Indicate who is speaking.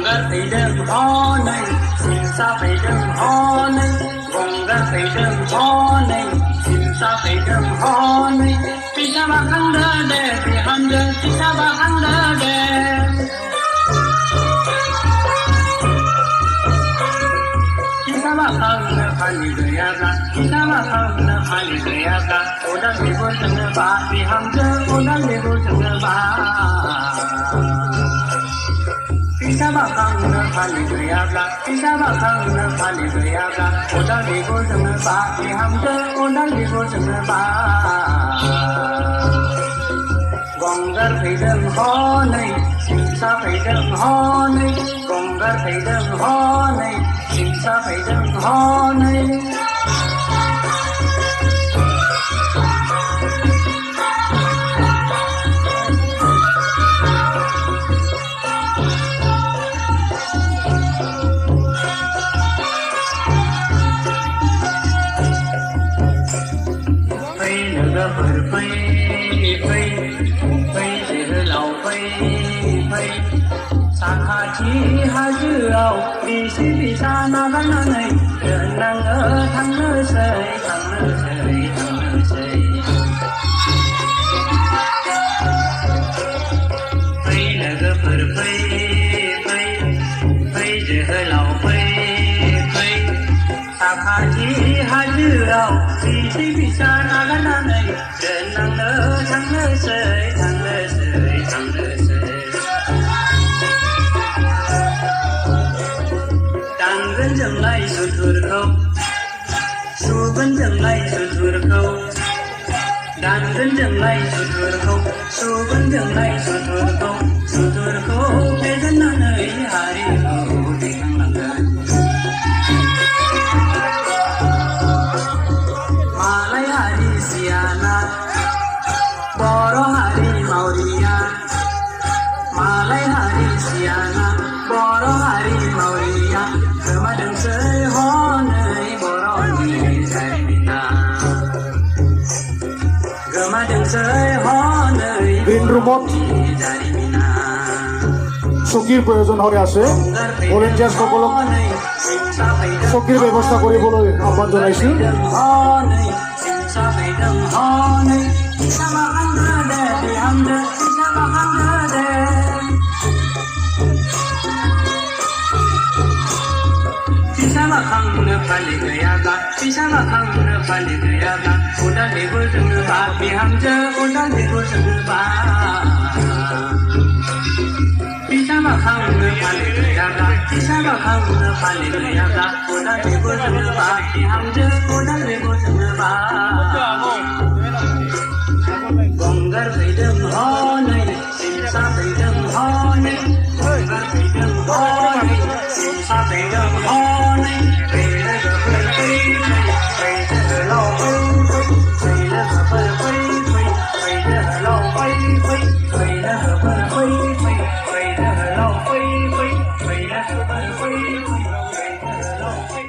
Speaker 1: गंगार फैदों हनै सिमसा फैदों हनै गंगार फैदों हनै सिमसा फैदों हनै फिसा बाखांदो दे बिहामजो फिसा बाखांदो दे फिसा बाखांनो फालि गैयाब्ला फिसा बाखांनो फालि गैयाब्ला अदाल बिगुरजोंनो बा बिहामजो अदाल बिगुरजोंनो बा फिसा बाखांनो फालि गैयाब्ला फिसा बाखांनो फालि गैयाब्ला अदाल बिगुरजोंनो बा बिहामजो अदाल बिगुरजोंनो बा गंगार फैदों हनै सिमसा फैदों हनै गंगार फैदों हनै सिमसा फैदों हनै लोगोफोर फै फै फै जोहोलाव फै फै साखाथि हाजोआव बिसि फिसा नागारनानै दोननाङो थांनोसै थांनोसै थांनोसै फै लोगोफोर फै फै फै जोहोलाव फै फै साखाथि हाजोआव बिसि फिसा नागारनानै दोननाङो थांनोसै थांनोसै थांनोसै दानगोन जोंलाय सुथुरखौ सुगोन जोंलाय सुथुरखौ दानगोन जोंलाय सुथुरखौ सुगोन जोंलाय सुथुरखौ सुथुरखौ फेजेननानै हारिखौ दैखांलांगोन मालाय हारि सियाना बर' हारि मावरिया मालाय हारि सियाना बर' हारि मावरिया गोमादोंसै हनै बर'नि जारिमिना गोमादोंसै हनै बर'नि जारिमिना
Speaker 2: চকীৰ প্ৰয়োজন হৈ আছে ভলেণ্টিয়াৰ্ছসকলক চকীৰ ব্যৱস্থা কৰিবলৈ আহ্বান জনাইছোঁ
Speaker 1: फिसा बाखांनो फालि गैयाब्ला फिसा बाखांनो फालि गैयाब्ला अदाल बिगुरजोंनो बा बिहामजो अदाल बिगुरजोंनो बा फिसा बाखांनो फालि गैयाब्ला फिसा बाखांनो फालि गैयाब्ला अदाल बिगुरजोंनो बा बिहामजो अदाल बिगुरजोंनो बा गंगार फैदों